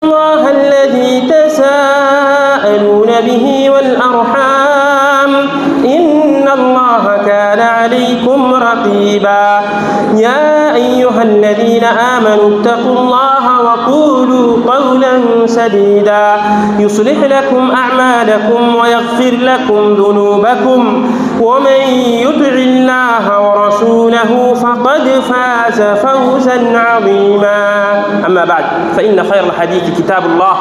الله الذي تساءلون به والأرحام إن الله كان عليكم رقيبا يا أيها الذين آمنوا اتقوا الله وقولوا قولا سديدا يصلح لكم أعمالكم ويغفر لكم ذنوبكم ومن يطع الله ورسوله فقد فاز فوزا عظيما أما بعد فإن خير الحديث كتاب الله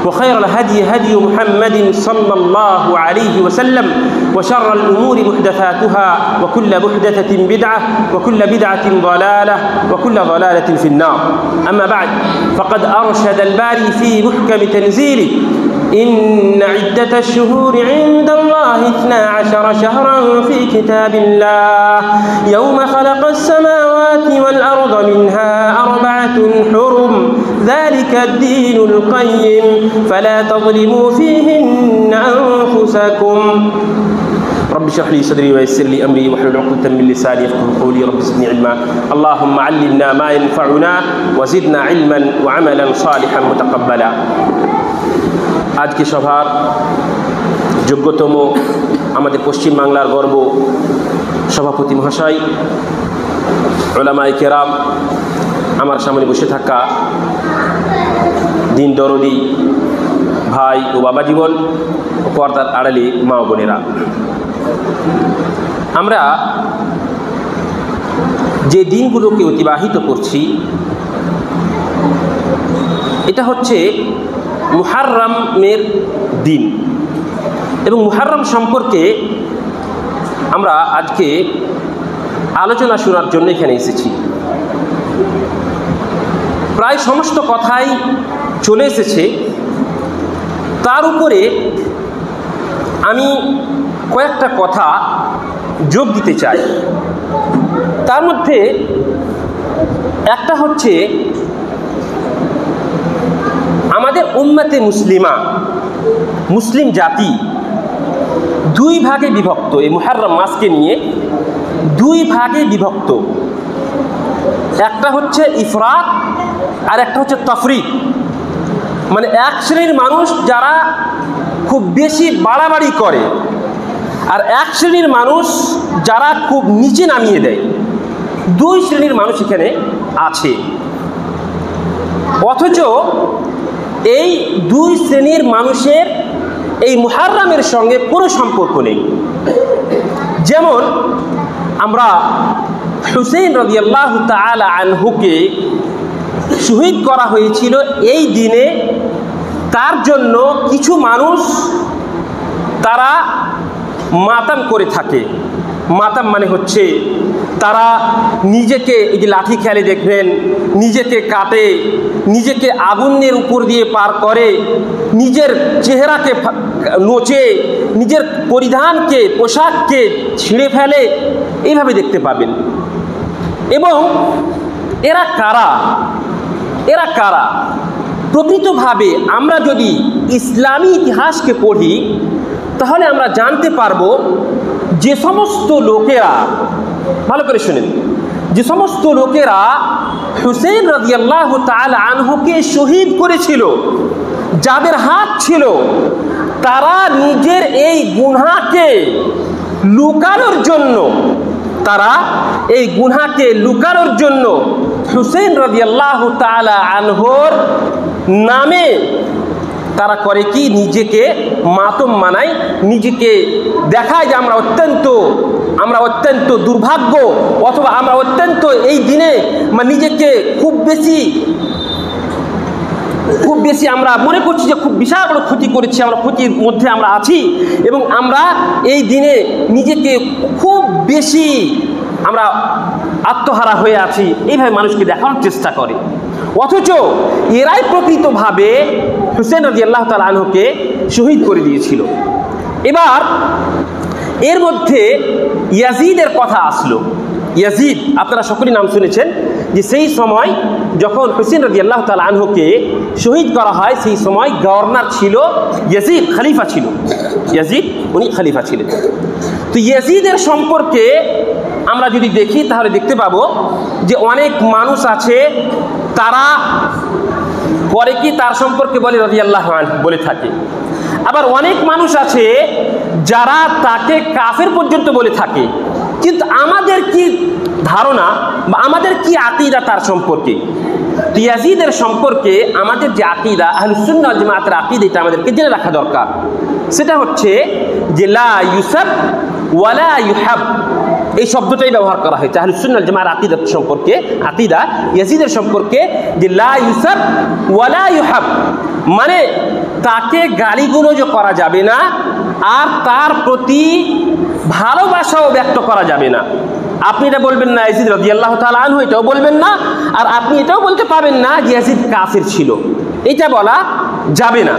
وخير الهدي هدي محمد صلى الله عليه وسلم وشر الأمور محدثاتها وكل محدثة بدعة وكل بدعة ضلالة وكل ضلالة في النار أما بعد فقد أرشد الباري في محكم تنزيله إن عدة الشهور عند الله 12 شهرا في كتاب الله يوم خلق السماوات والأرض منها 4 حرم ذلك الدين القيم فلا تظلموا فيهن أنفسكم رب اشرح لي صدري ويسر لي أمري واحلل عقدة من لساني يفقهوا قولي رب زدني علما اللهم علمنا ما ينفعنا وزدنا علما وعملا صالحا متقبلا আজকে সভার যোগ্যতম আমাদের পশ্চিম বাংলার গর্ব সভাপতি মহাশয় উলামায়ে কেরাম আমার সামনে বসে থাকা দিন দরদি ভাই ও বাবা জীবন ও পর্দার আড়ালে মা ও বোনেরা আমরা যে দিনগুলোকে অতিবাহিত করছি এটা হচ্ছে মুহাররমের দিন এবং মুহাররম সম্পর্কে আমরা আজকে আলোচনা শোনার জন্য এখানে এসেছি প্রায় সমস্ত কথাই চলে এসেছে তার উপরে আমি কয়েকটা কথা যোগ দিতে চাই তার মধ্যে একটা হচ্ছে আমাদের উম্মতে মুসলিমা মুসলিম জাতি 2 ভাগে বিভক্ত এই মুহররম মাসকে নিয়ে 2 ভাগে বিভক্ত একটা হচ্ছে ইফরাত আর একটা হচ্ছে তাফরিদ মানে এক শ্রেণীর মানুষ যারা খুব বেশি বাড়াবাড়ি করে আর এক শ্রেণীর মানুষ যারা খুব নিচে নামিয়ে দেয় 2 শ্রেণীর মানুষ এখানে আছে অথচ এই 2 শ্রেণীর মানুষের এই মুহাররমের সঙ্গে কোনো সম্পর্ক নেই যেমন আমরা হুসাইন রাদিয়াল্লাহু তাআলা আনহুকে শহীদ করা হয়েছিল এই দিনে তার জন্য কিছু মানুষ তারা মাতাম করে থাকে মাতাম মানে হচ্ছে তারা নিজেকে এই যে লাঠি খেলে দেখবেন নিজেকে কাটে নিজেকে আগুনের উপর দিয়ে পার করে নিজের চেহারাকে নোচে নিজের পরিধানকে পোশাককে ছিঁড়ে ফেলে এইভাবে দেখতে পাবেন এবং এরা কারা প্রকৃতভাবে আমরা যদি ইসলামী ইতিহাসকে পড়ি তাহলে আমরা জানতে পারবো যে সমস্ত লোকেরা ভালো করে শুনেন যে সমস্ত লোকেরা হুসাইন রাদিয়াল্লাহু তাআলা আনহুকে শহীদ করেছিল যাদের হাত ছিল তারা নিজের এই গুনাহকে লুকানোর জন্য হুসাইন রাদিয়াল্লাহু তাআলা আনহুর নামে তারা করে কি নিজেকে মাতম মানায় নিজেকে দেখায় যে আমরা অত্যন্ত দুর্ভাগ্য অথবা আমরা অত্যন্ত এই দিনে নিজেকে খুব বেশি আমরা মনে করছি যে খুব বিশাল বড় ক্ষতি করেছি আমরা ক্ষতির মধ্যে আমরা আছি এবং আমরা এই দিনে নিজেকে খুব বেশি আমরা আত্মহারা হয়ে আছি এইভাবে মানুষকে দেখানোর চেষ্টা করে অথচ এরাই প্রকৃতভাবে হুসাইন রাদিয়াল্লাহু তাআলা আনহুকে শহীদ করে দিয়েছিল এবার এর মধ্যে ইয়াজিদের কথা আসলো ইয়াজিদ আপনারা সকলেই নাম শুনেছেন যে সেই সময় যখন হুসাইন রাদিয়াল্লাহু তাআলা আনহুকে শহীদ করা হয় সেই সময় গভর্নর ছিল ইয়াজিদ খলিফা ছিল ইয়াজিদ উনি খলিফা ছিলেন তো ইয়াজিদের সম্পর্কে আমরা যদি দেখি তাহলে দেখতে পাবো যে অনেক মানুষ আছে তারা পরে কি তার সম্পর্কে বলে রাদিয়াল্লাহু আনহু বলে থাকে। আবার অনেক মানুষ আছে যারা তাকে কাফের পর্যন্ত বলে থাকে, কিন্তু আমাদের কি ধারণা বা আমাদের কি আকীদা তার সম্পর্কে, ইয়াজিদের সম্পর্কে আমাদের যে আকীদা আহলুস সুন্নাহ ওয়াল জামাতের আকীদা, এটা আমাদেরকে জেনে রাখা দরকার। সেটা হচ্ছে যে লা ইউসাব ওয়ালা ইউহাব, এই শব্দটাই ব্যবহার করা হয়েছে আহলুস সুন্নাহ ওয়াল জামাতের আকীদা সম্পর্কে, আকীদা ইয়াজিদের সম্পর্কে, যে লা ইউসাব ওয়ালা ইউহাব, মানে তাকে গালিগুলোজ করা যাবে না আর তার প্রতি ভালোবাসাও ব্যক্ত করা যাবে না। আপনি এটা বলবেন না ইয়াজিদ রাদিয়াল্লাহু তাআলা আনহু, এটাও বলবেন না, আর আপনি এটাও বলতে পাবেন না যে ইয়াজিদ কাফির ছিল, এটা বলা যাবে না।